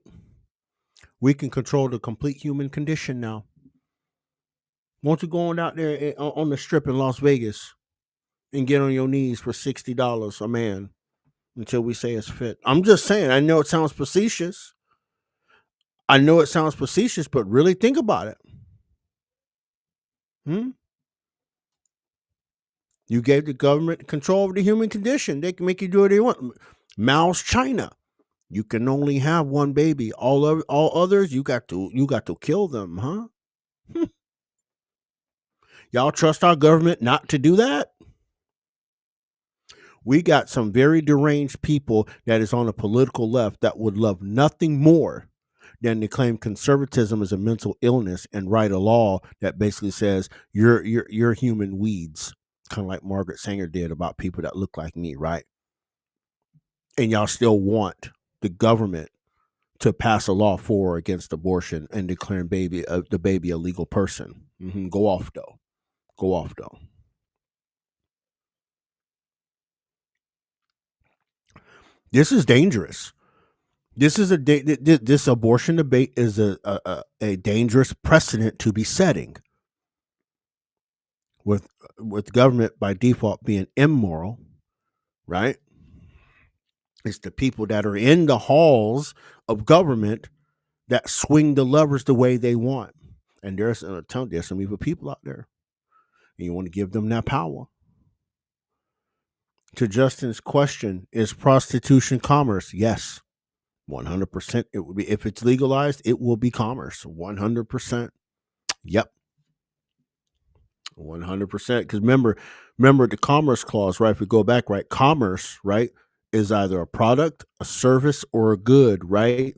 we can control the complete human condition now. Won't you go on out there on the strip in Las Vegas and get on your knees for $60 a man until we say it's fit? I'm just saying. I know it sounds facetious. But really think about it. Hmm? You gave the government control over the human condition. They can make you do what they want. Mao's China. You can only have one baby. All others, you got to kill them, huh? Y'all trust our government not to do that? We got some very deranged people that is on the political left that would love nothing more than to claim conservatism is a mental illness and write a law that basically says you're human weeds, kind of like Margaret Sanger did about people that look like me, right? And y'all still want the government to pass a law for or against abortion and declaring the baby a legal person. Go off though. Go off though. This is dangerous. This abortion debate is a dangerous precedent to be setting with government by default being immoral, right? It's the people that are in the halls of government that swing the levers the way they want. And there's some evil people out there. And you want to give them that power. To Justin's question, is prostitution commerce? Yes. 100%. It would be if it's legalized, it will be commerce. 100%. Yep. 100%. Because remember the commerce clause, right? If we go back, right, commerce, right, is either a product, a service, or a good, right?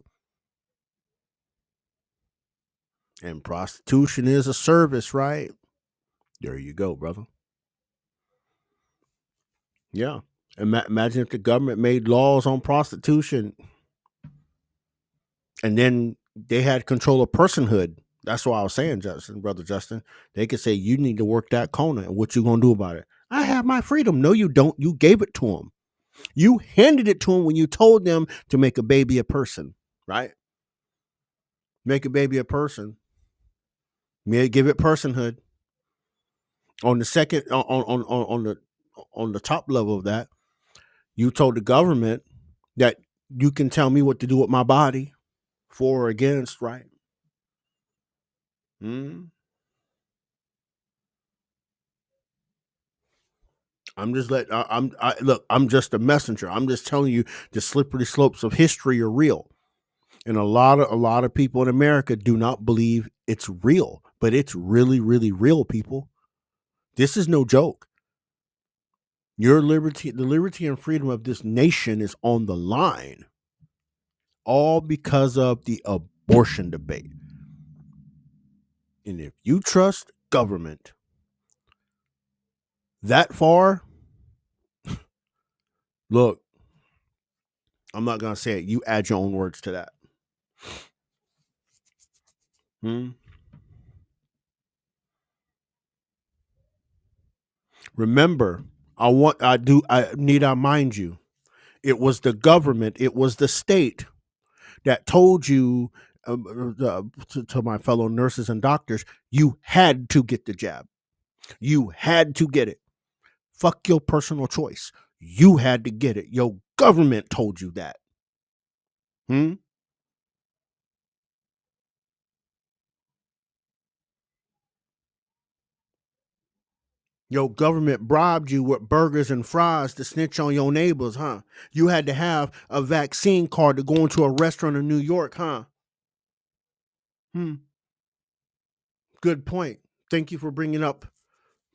And prostitution is a service, right? There you go, brother. Yeah. Imagine if the government made laws on prostitution and then they had control of personhood. That's what I was saying, brother Justin. They could say, you need to work that corner. And what you going to do about it? I have my freedom. No, you don't. You gave it to them. You handed it to them when you told them to make a baby a person, right? Make a baby a person. Give it personhood. On the second, on the top level of that, you told the government that you can tell me what to do with my body, for or against, right? Mm. Look. I'm just a messenger. I'm just telling you the slippery slopes of history are real, and a lot of people in America do not believe it's real, but it's really, really real. People, this is no joke. Your liberty, the liberty and freedom of this nation is on the line, all because of the abortion debate. And if you trust government that far, look, I'm not gonna say it. You add your own words to that. Hmm? Remember, I need I mind you, it was the government, it was the state that told you, to my fellow nurses and doctors, you had to get the jab. You had to get it. Fuck your personal choice. You had to get it. Your government told you that. Hmm? Your government bribed you with burgers and fries to snitch on your neighbors, huh? You had to have a vaccine card to go into a restaurant in New York, huh? Hmm. Good point. Thank you for bringing up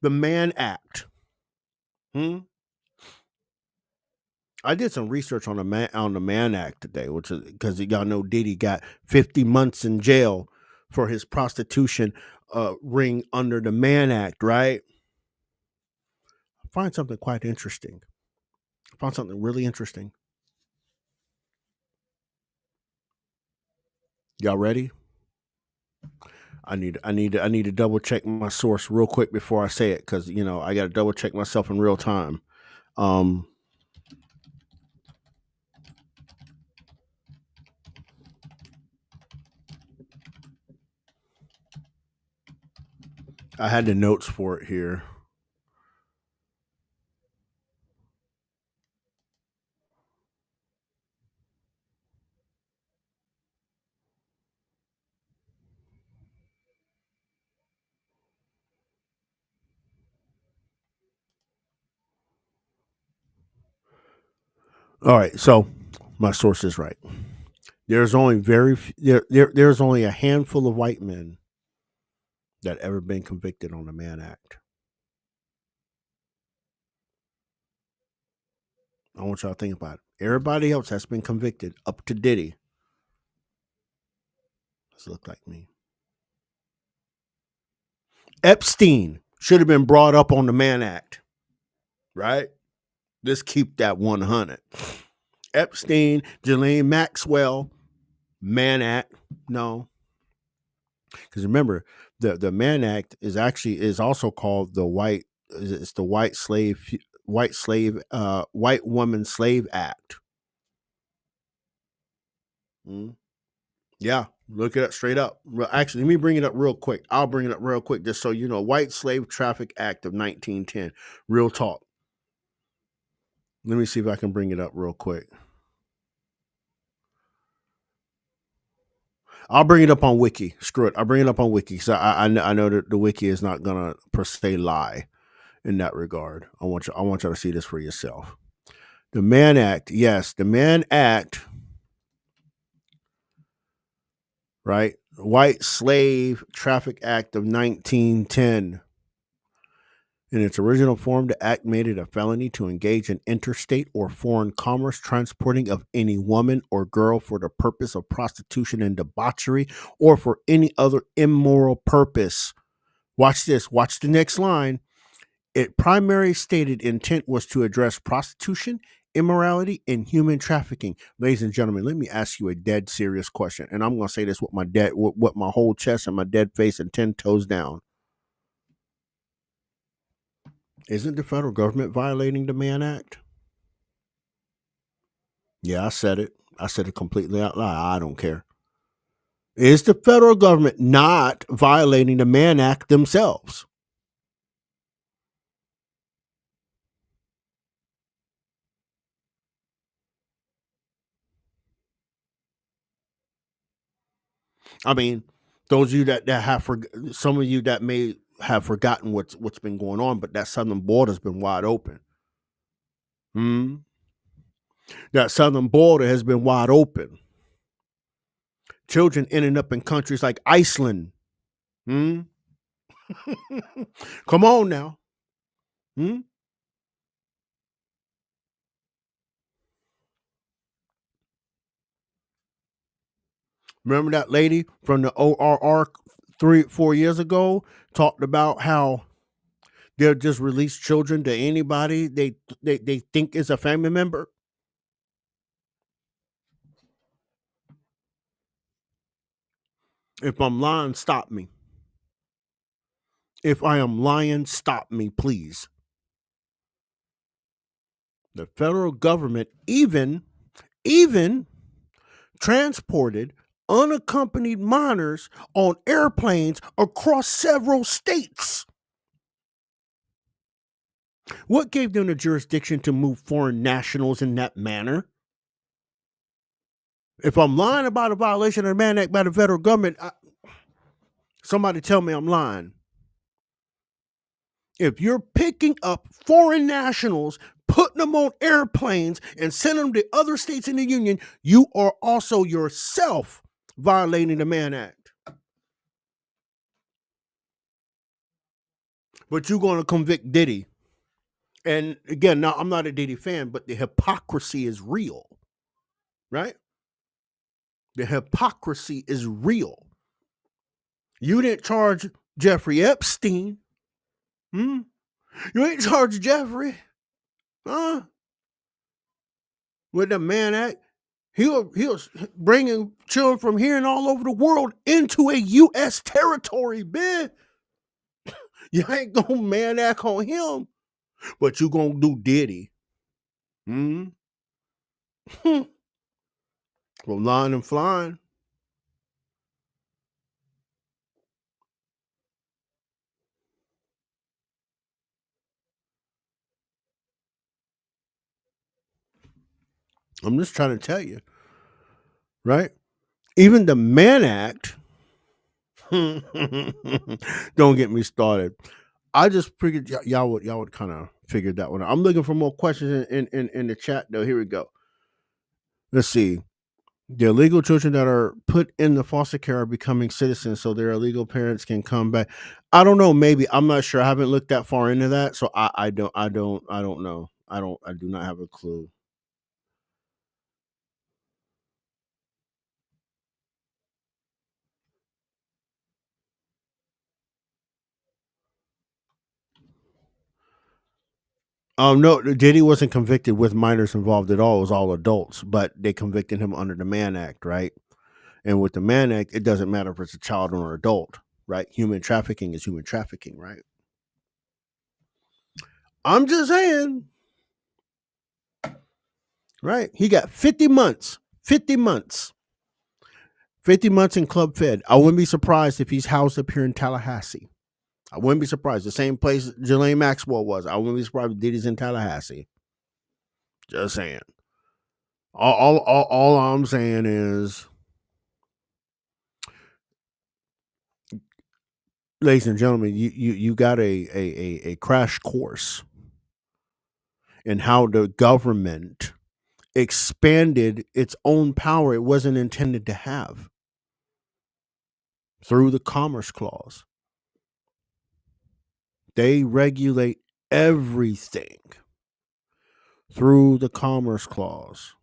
the Mann Act. Hmm? I did some research on the Mann Act today, which is because y'all know Diddy got 50 months in jail for his prostitution ring under the Mann Act, right? I find something quite interesting. I found something really interesting. Y'all ready? I need to double check my source real quick before I say it because I got to double check myself in real time. Um, I had the notes for it here. All right, so my source is right. There's only there's only a handful of white men that ever been convicted on the Mann Act. I want y'all to think about it. Everybody else has been convicted up to Diddy. Does look like me? Epstein should have been brought up on the Mann Act, right? Let's keep that 100. Epstein, Ghislaine Maxwell, Mann Act. No, because remember, the Mann Act is also called the it's the white woman slave act. Mm. Yeah, look it up straight up. Actually, let me bring it up real quick. I'll bring it up real quick just so you know. White Slave Traffic Act of 1910. Real talk. Let me see if I can bring it up real quick. I'll bring it up on Wiki. Screw it. I'll bring it up on Wiki. So I know that the Wiki is not gonna per se lie in that regard. I want you to see this for yourself. The Mann Act, yes, the Mann Act, right? White Slave Traffic Act of 1910. In its original form, the act made it a felony to engage in interstate or foreign commerce transporting of any woman or girl for the purpose of prostitution and debauchery or for any other immoral purpose. Watch this. Watch the next line. Its primary stated intent was to address prostitution, immorality, and human trafficking. Ladies and gentlemen, let me ask you a dead serious question, and I'm going to say this with with my whole chest and my dead face and 10 toes down. Isn't the federal government violating the Mann Act? Yeah, I said it. I said it completely out loud. I don't care. Is the federal government not violating the Mann Act themselves? I mean, those of you that have some of you that may have forgotten what's been going on, but that southern border's been wide open. Hmm? That southern border has been wide open. Children ending up in countries like Iceland. Hmm? Come on now. Hmm? Remember that lady from the ORR 3-4 years ago talked about how They'll just release children to anybody they think is a family member. If I'm lying, stop me. If I am lying, stop me, please. The federal government even transported unaccompanied minors on airplanes across several states. What gave them the jurisdiction to move foreign nationals in that manner? If I'm lying about a violation of the Mann Act by the federal government, somebody tell me I'm lying. If you're picking up foreign nationals, putting them on airplanes, and sending them to other states in the union, you are also yourself violating the Mann Act. But you're going to convict Diddy. And again, now I'm not a Diddy fan, but the hypocrisy is real, right? The hypocrisy is real. You didn't charge Jeffrey Epstein. You ain't charge Jeffrey, huh? With the Mann Act. He was bringing children from here and all over the world into a U.S. territory, man. You ain't gonna Mann Act on him, but you gonna do Diddy. From lying and flying. I'm just trying to tell you, right? Even the Mann Act. Don't get me started. I just figured y'all would kind of figure that one out. I'm looking for more questions in the chat though. Here we go. Let's see. The illegal children that are put in the foster care are becoming citizens, so their illegal parents can come back. I don't know. Maybe I'm not sure. I haven't looked that far into that, so I don't know. I do not have a clue. No, Diddy wasn't convicted with minors involved at all. It was all adults, but they convicted him under the Mann Act, right? And with the Mann Act, it doesn't matter if it's a child or an adult, right? Human trafficking is human trafficking, right? I'm just saying, right? He got 50 months. 50 months. 50 months in Club Fed. I wouldn't be surprised if he's housed up here in Tallahassee. I wouldn't be surprised. The same place Ghislaine Maxwell was. I wouldn't be surprised if Diddy's in Tallahassee. Just saying. All I'm saying is, ladies and gentlemen, you got a crash course in how the government expanded its own power it wasn't intended to have through the Commerce Clause. They regulate everything through the Commerce Clause.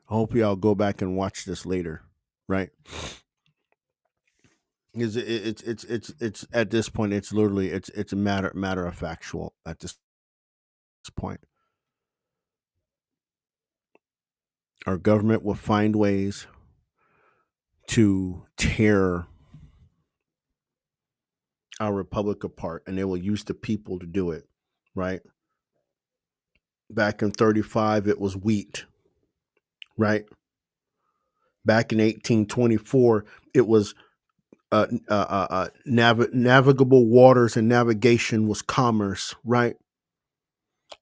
I hope y'all go back and watch this later, right? Because it's at this point it's literally it's a matter of factual at this point. Our government will find ways to tear our republic apart, and they will use the people to do it, right? Back in 35, it was wheat, right? Back in 1824, it was navigable waters, and navigation was commerce, right?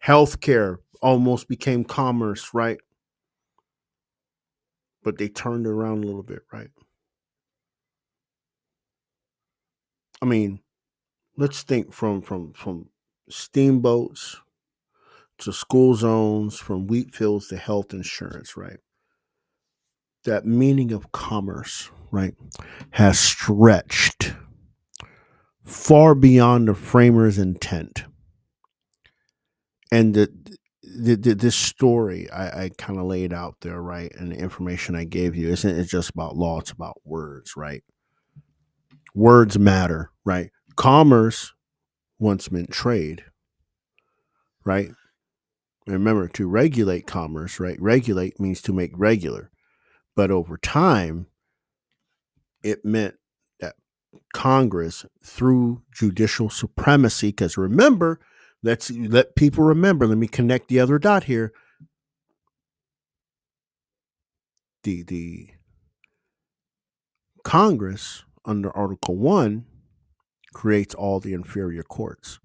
Healthcare almost became commerce, right? But they turned it around a little bit, right? I mean, let's think from steamboats to school zones, from wheat fields to health insurance, right? That meaning of commerce, right, has stretched far beyond the framer's intent. And this story I kind of laid out there, right? And the information I gave you isn't it just about law, it's about words, right? Words matter, right? Commerce once meant trade, right? Remember, to regulate commerce, right? Regulate means to make regular. But over time, it meant that Congress, through judicial supremacy, because remember, let people remember, let me connect the other dot here. The Congress, under Article 1, creates all the inferior courts,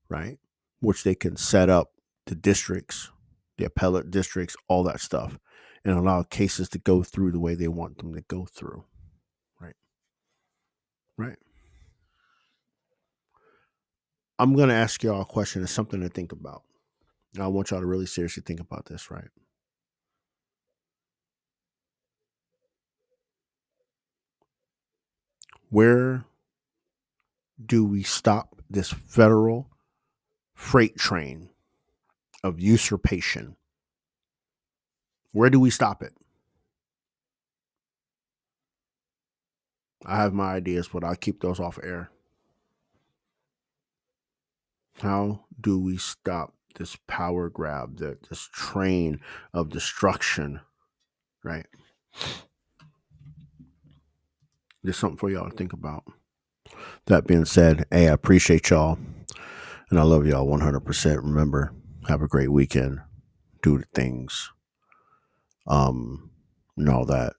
right? Which they can set up the districts, the appellate districts, all that stuff, and allow cases to go through the way they want them to go through. Right. Right. I'm going to ask y'all a question. It's something to think about. I want y'all to really seriously think about this, right? Where do we stop this federal freight train of usurpation? Where do we stop it? I have my ideas, but I'll keep those off air. How do we stop this power grab, this train of destruction, right? There's something for y'all to think about. That being said, hey, I appreciate y'all, and I love y'all 100%. Remember, have a great weekend. Do the things, and all that.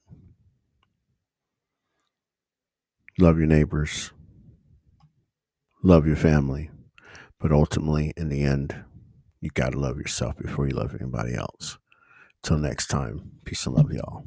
Love your neighbors, love your family, but ultimately, in the end, you got to love yourself before you love anybody else. Till next time, peace and love, y'all.